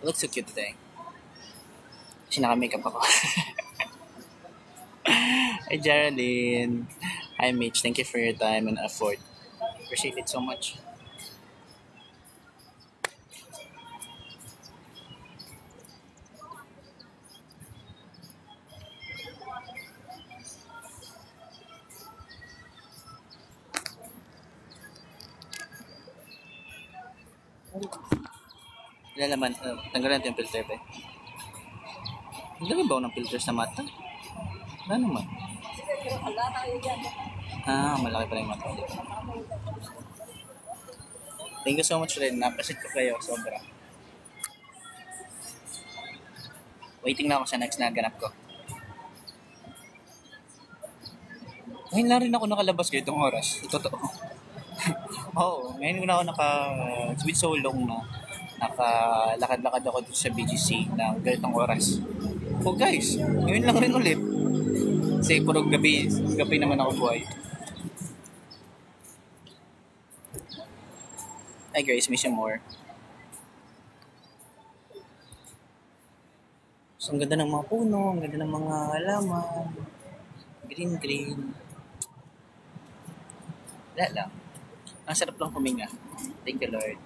I look so cute today. Kasi naka-makeup ako. Hi, Geraldine. Hi, Mitch. Thank you for your time and effort. Appreciate it so much. Ilan naman, tanggalan natin yung filter ba? Naglagay ba ako ng filter sa mata? Wala naman. Malaki pa rin yung mata. Thank you so much rin. Napasit ko kayo. Sobra. Waiting na ako sa next na ganap ko. Ngayon lang rin ako nakalabas kayo itong oras. Totoo. Oo. Ngayon ko na ako it's been so long na nakalakad-lakad ako dito sa BGC na ganitong oras. Oh guys, ngayon lang rin ulit. Kasi puro gabi naman ako buhay. Hi Grace, miss you more. So, ang ganda ng mga puno, ang ganda ng mga halaman. Green. Wala lang. Ang sarap lang huminga. Thank you Lord.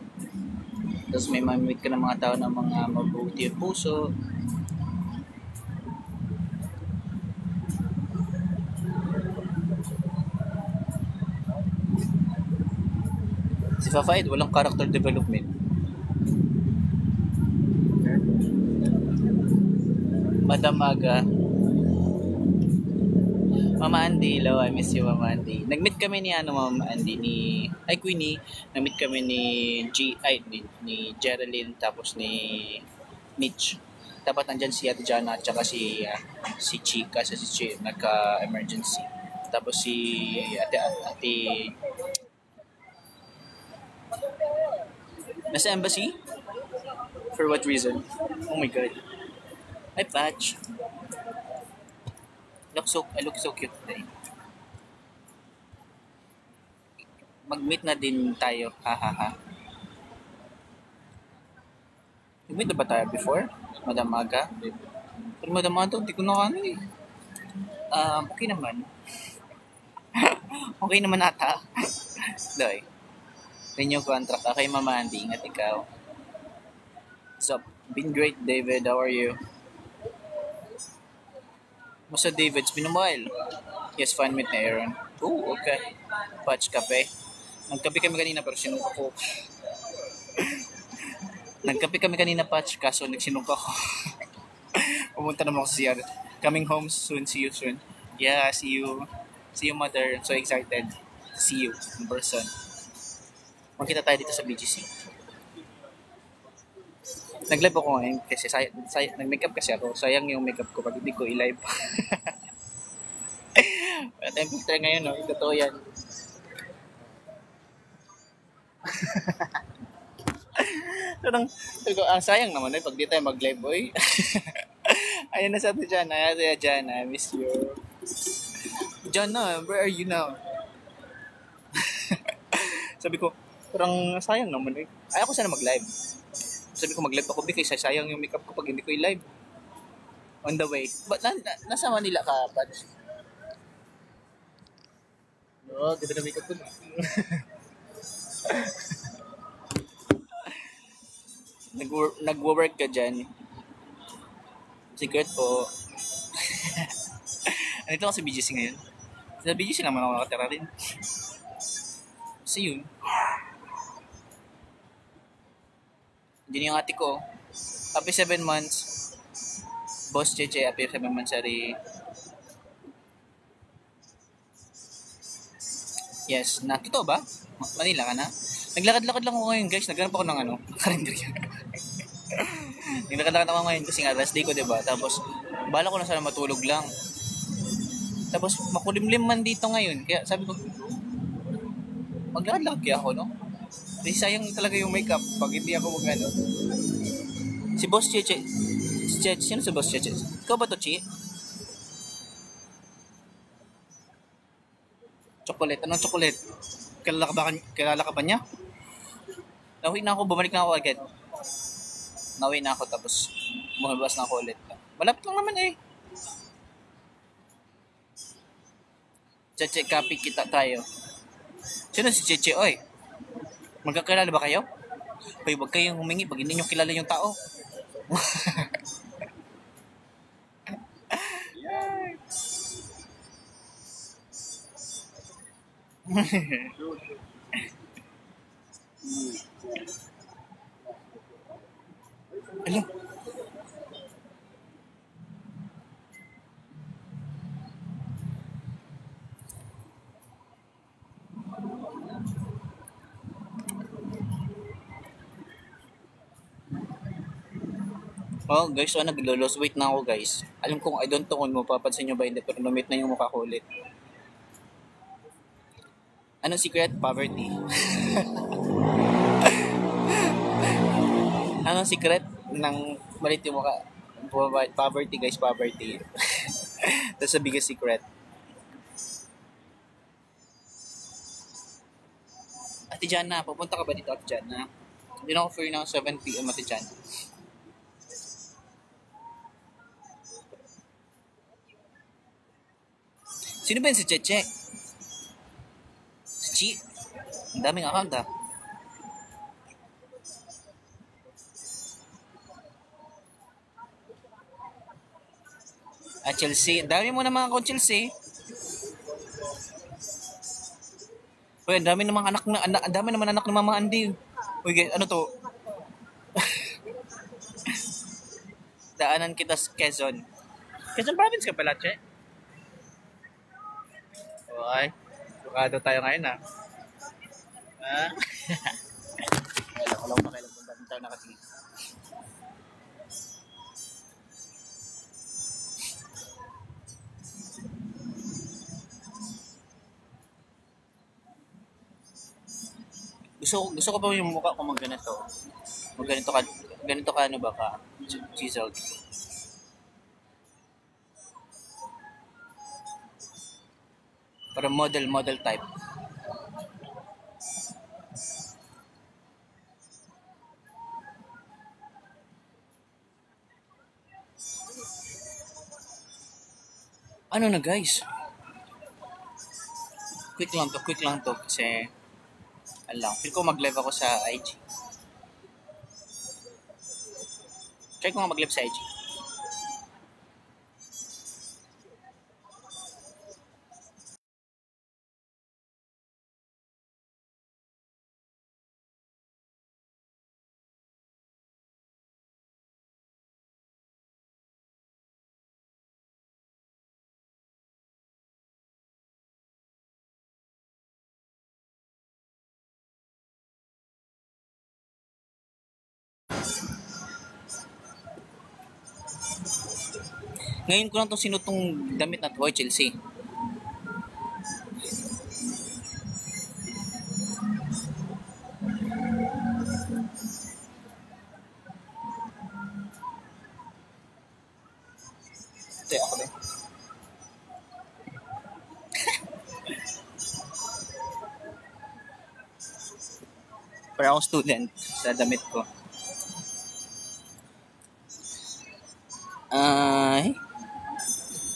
Tapos may mamimit ka ng mga tao ng mga mabuti yung puso. Si Fafayed, walang character development. Madam Aga. Mama Andy, hello, I miss you Mama Andy. Nag-meet kami ni Mama Andy, Queenie. Nag-meet kami ni Geraldine, tapos ni Mitch. Dapat nandyan si Ate Jana at saka si Chika, si Chi, nagka-emergency. Tapos si Ate nasa embassy? For what reason? Oh my God. Hi, Patch. I look so cute today. Mag-meet na din tayo. Nag-meet na ba tayo before? Madam Aga? Pero Madam Aga, hindi ko na ano eh. Okay naman. Okay naman ata. Doy. Renew contract ka kay Mama Andy. Ingat ikaw. What's up? Been great, David. How are you? Musta David? It's been a while. Yes, fine with Aaron. Oh, okay. Patch kape. Nagkape kami kanina pero sinuka ko. Nagkape kami kanina, Patch, kaso nagsinuka ko. Pumunta naman ako sa CR. Coming home soon. See you soon. Yeah, see you. See you, mother. I'm so excited to see you in person. Magkita tayo dito sa BGC. Nag-live ako ngayon kasi nag-makeup kasi ako. Sayang yung makeup ko pag hindi ko i-live. Wala tayong filter ngayon, no? Totoo yan. Sayang naman pag di tayo mag-live, boy. Ayun na sa ito dyan. I miss you. Jana, where are you now? Sabi ko, parang sayang naman eh. Ayaw ko sana mag-live. Sabi ko mag-live ako kasi sayang yung makeup ko pag hindi ko i-live. On the way. But nasa Manila ka, Patch? No, ganda na makeup ko na. Nag-work ka dyan. Secret po. Andito ako sa BGC ngayon. Sa BGC naman ako nakatira rin. See you. Diyan yung ate ko. Happy 7 months. Boss Cheche, happy 7 months, Ari. Yes, nakito ba? Manila ka na? Naglakad-lakad lang ako ngayon, guys. Naghanap ako ng karinderya. Naglakad-lakad ako ngayon kasi nga last day ko, diba? Tapos, bala ko na sana matulog lang. Tapos, makulimlim man dito ngayon. Kaya sabi ko, maglakad-lakad kaya ako, no? Kasi sayang talaga yung makeup pag hindi ako mag-ano. Si Boss Cheche. Sino si Boss Cheche? Ikaw ba to, Chi? Chocolate. Anong chocolate? Kilala ka ba niya? Nahuwi na ako. Bumalik na ako agad. Nauwi na ako tapos bumabas na ako ulit. Malapit lang naman eh. Cheche, copy kita tayo. Sino si Cheche? Oy, magkakilala ba kayo? Oy, wag kayong humingi pag hindi nyo kilala yung tao. Alam, oh guys, so naglo-lose weight na ako guys. Alam kong I don't know kung mapapansin nyo ba hindi, pero lumit na yung mukha ko ulit. Anong secret? Poverty. Anong secret ng malit yung mukha? Poverty guys, poverty. That's the biggest secret. Ate Jana, pupunta ka ba dito, Ate Jana? Hindi na ako free ng 7 p.m. Ate Jana. Sino ba yun si Cheche? Si Chi? Ang daming account ah. Chelsea. Ang dami mo na mga account Chelsea. Uy, ang dami namang anak na ang dami naman anak ng Mama Andy. Uy, guys, ano to? Daanan kita sa Quezon. Quezon province ka pala, Che? Uy, bukado tayo ngayon, ha? Ha? Wala ko lang pakialam kung bakit tayo nakatingin. Gusto ko pa yung mukha ko magganito. Ganito ka ano ba ka? Chiseled. Para model type. Ano na guys? Quick lang to kasi alam, feel ko mag-live ako sa IG. Try ko nga mag-live sa IG. Ngayon ko lang itong sinutong damit na to, Chelsea. Ito, ako din. Para akong student sa damit ko.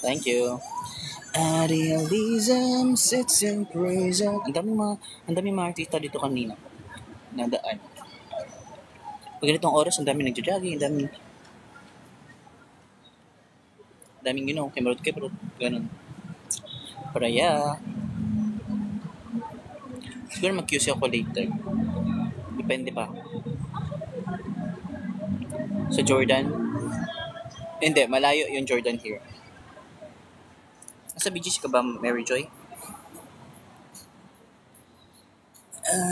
Thank you. Idealism sits in prison. Ang daming mga artista dito kanina. Nadaan. Pag ganitong oras, ang daming nagja-jogging, ang daming kemerot, ganun. Para siguro mag-QC ako later. Depende pa. Sa Jordan. Hindi, malayo yung Jordan here. Nasa BGC ka ba, Mary Joy?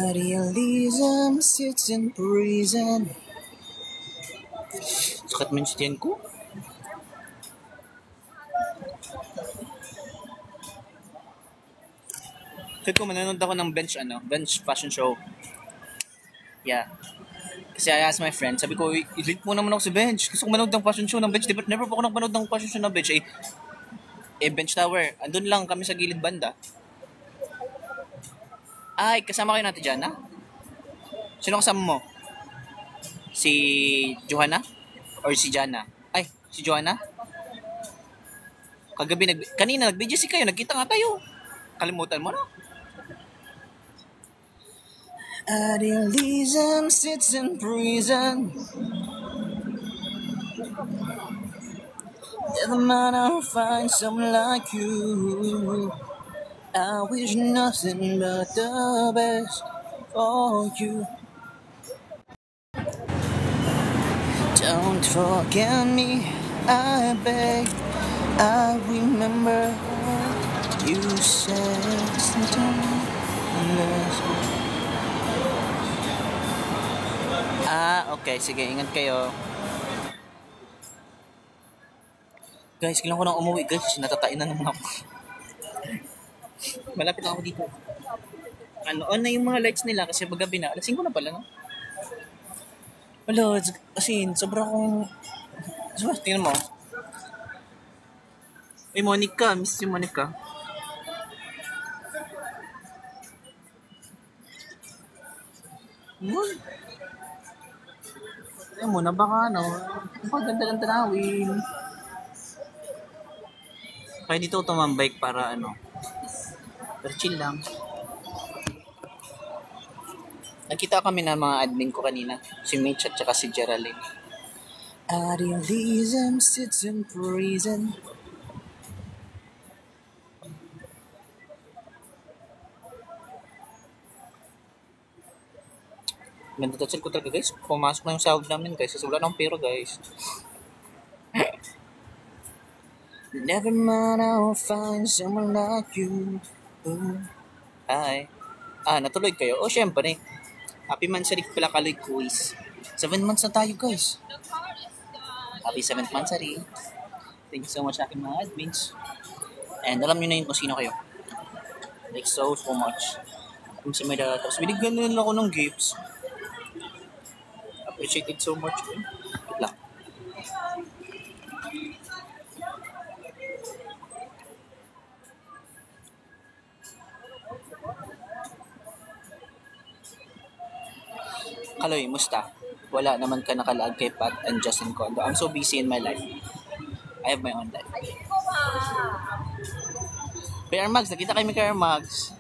Idealism sits in prison. Sakat man siya ko. Sabi ko, manonood ako ng bench fashion show. Yeah. Kasi I asked my friend, sabi ko, i-link mo naman ako sa bench. Gusto ko manood ng fashion show ng bench. Diba, never pa ako nagpanood ng fashion show ng bench. Bench tower. Andun lang kami sa gilid banda. Ay, kasama kayo natin dyan, ha? Sino kasama mo? Si Johanna? Or si Jana? Ay, si Johanna? Kanina nag-BGC kayo, nagkita nga tayo. Kalimutan mo na. Idealism sits in prison. Never mind, I'll find someone like you. I wish nothing but the best for you. Don't forget me, I beg. I remember you said something. Okay. Sige, ingat kayo. Guys, kailangan ko nang umuwi, guys. Natatain na naman ako. Malapit na ako dito. On na yung mga lights nila kasi magabi na. Alasing ko na pala, no? Wala, as in, sobra akong... tingnan mo. Monica, miss si Monica. Ayan mo na baka, no? Ganda-ganda tanawin. Kaya dito tumambike para pero chill lang. Nakita kami ng mga admin ko kanina. Si Mitch at saka si Geraldine. Idealism sits in prison. Ganda touch ko talaga, guys. Pumasok na yung sahod namin, guys. Kasi wala nang pera, guys. Never mind, I'll find someone like you. Hi. Natuloy kayo? Syempre. Happy Mansari pala kaloy quiz. 7 months na tayo, guys. Happy 7th Mansari. Thank you so much sa aking mga admins. And alam nyo na yun kung sino kayo. Like so much. Kung sa may data. Tapos binigyan nila ako ng gifts. Appreciate it so much. Good luck. Kaloy, musta? Wala naman ka nakalag kay Pat and Justin Condo. I'm so busy in my life. I have my own life. Kay Mags, nakita kami kay Mags.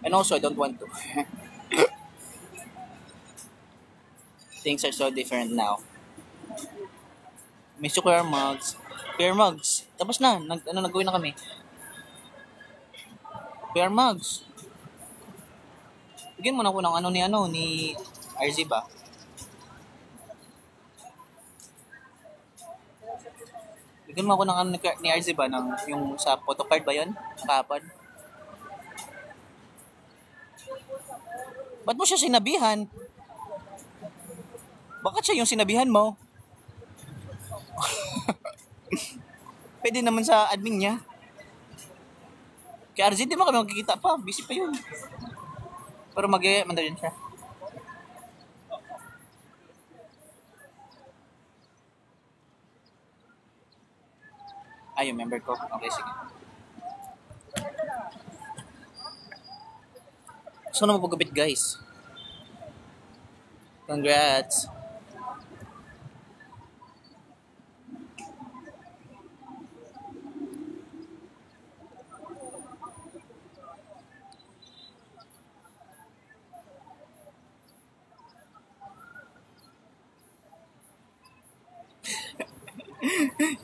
And also, I don't want to. Things are so different now. Miss you, Kuya Mags. Kuya Mags, tapos na. Nag-uwi na kami. Kuya Mags. Bigyan mo na ako ng ni RZ ba? Bigyan mo ako ng ni RZ ba? Yung sa photocard ba yun? Nakapad? Ba't mo siya sinabihan? Bakit siya yung sinabihan mo? Pwede naman sa admin niya. Kaya RZ, di ba kami magkikita pa? Busy pa yun. Pero mag-manda yun siya. Yung member ko. Okay, sige. So, na mapagupit, guys. Congrats.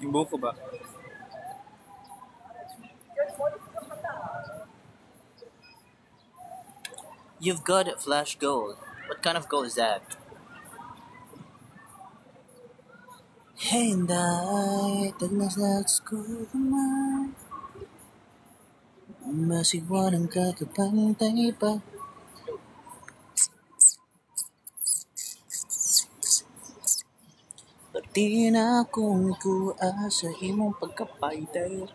Yung buko ba? You've got flash gold. What kind of gold is that? Hindi, tagnas ko naman. Masigwan ang kakapantay pa. Pati na akong kuha sa imong pagkapaytay.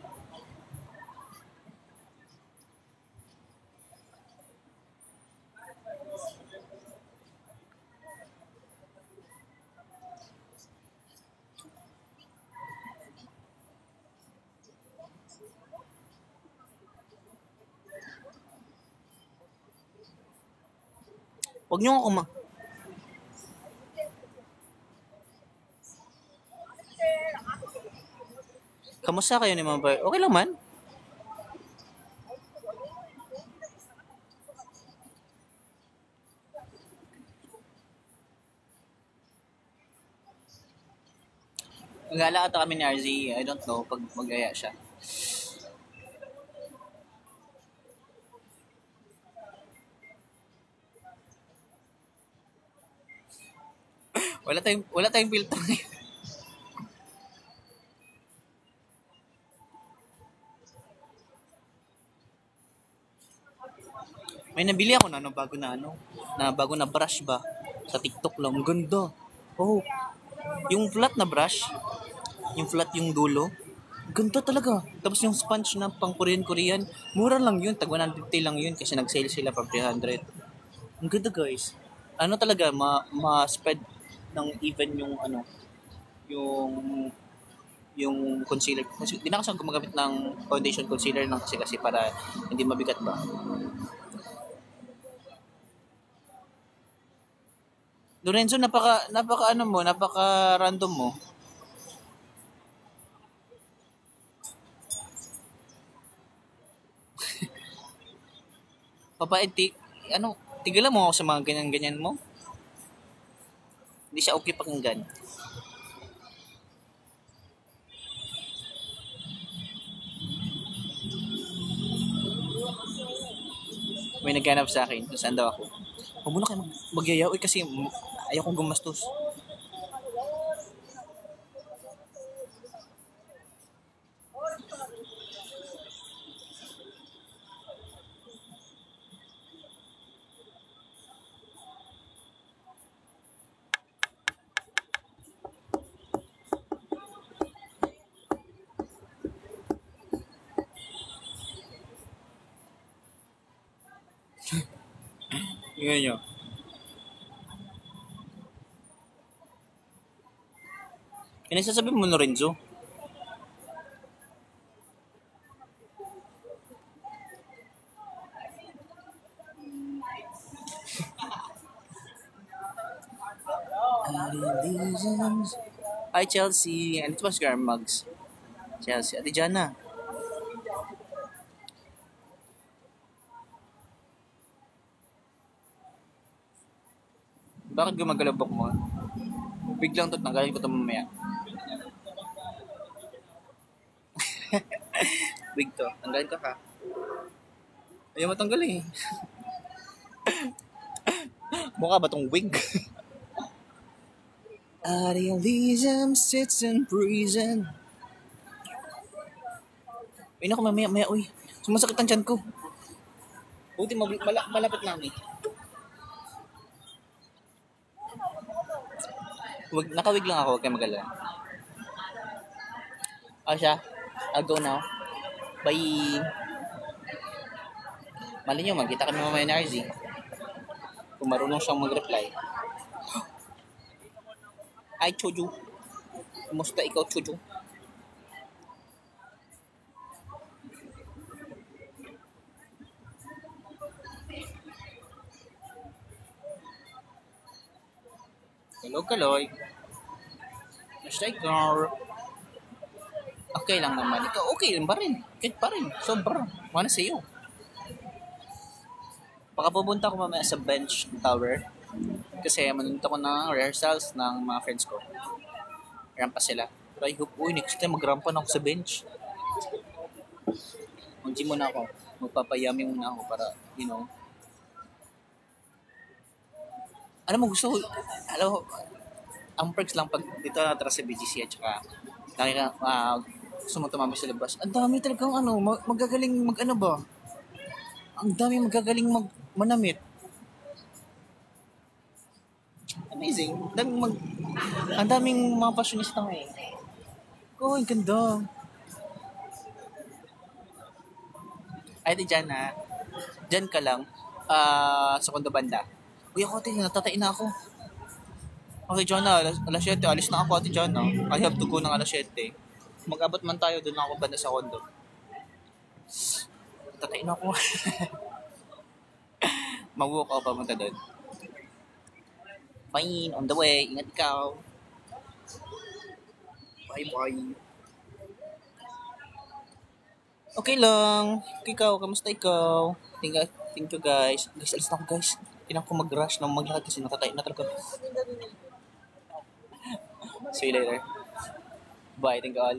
Huwag niyo ako Kamusta kayo ni Ma'am Bar? Okay lang man. Nag-ala ata kami ni RZ. I don't know pag mag-aya siya. Wala tayong filter ngayon. May nabili ako na bago na brush ba sa TikTok lang. Ang ganda. Oh, yung flat na brush, yung flat yung dulo. Ganda talaga. Tapos yung sponge na pang Korean, mura lang yun. Tag 150 lang yun kasi nag-sale sila for 300. Ang ganda guys. Ano talaga, ma-spread ng even yung yung yung concealer. Kasi di na kasi ako gumagamit ng foundation concealer lang kasi para hindi mabigat ba. Lorenzo, napaka random mo. Tigilan mo ako sa mga ganyan-ganyan mo. Hindi siya okay pakinggan. May naghanap sa akin kung saan daw ako. Huwag muna kayo magyayaw kasi ayaw kong gumastos. Yun yun. Sasabi mo, Lorenzo? Hi, Chelsea. And it was your mugs. Chelsea. Ate Jana. Bakit gumagalabok mo? Biglang to, tanggalin ko ito mamaya. Big to. Tanggalin ka ka. Ayaw mo tanggalin eh. Mukha ba tong wig? Idealism sits in prison. Uy, naku, mamaya, uy. Sumasakit ang tiyan ko. Buti malapit lang eh. Nakawig lang ako, huwag kayo mag-alala. Siya. I'll go now. Bye. Mali nyo, magkita kami mamaya ni RZ. Kung marunong siyang mag-reply. Hi, Choju. Kumusta ikaw, Choju? Hello, Kaloy. Basta ikaw. Okay lang naman. Ikaw okay rin ba rin? Kahit pa rin. Sobra. Mana sa iyo. Baka pupunta ko mamaya sa bench tower. Kasi manunta ko ng rehearsals ng mga friends ko. Rampa sila. Pero I hope, next time magrampa na ako sa bench. Mag-gym muna ako. Magpapayami muna ako para, Alam mo, ang perks lang pag dito natara sa BGC at saka gusto mo tumama sa labas. Ang dami talagang magagaling ba? Ang dami magagaling manamit. Amazing. Ang daming mga fashionista ngayon. Ang ganda. Ay, dyan ha. Dyan ka lang. Sa kondo banda. Uy, ako ate, natatain na ako. Okay, Jonah, alas 7. Alis na ako, ate Jonah. I have to go ng alas 7. Mag-abot man tayo, doon ako banda sa kondo. Natatain na ako. Mag-walk ako pamunta doon. Fine, on the way. Ingat ikaw. Bye-bye. Okay lang. Ikaw, kamusta ikaw? Thank you guys. Guys, alis na ako guys. Kailangan ko mag-rush na maglakad kasi natatay na talaga. See you later. Bye, thank you all.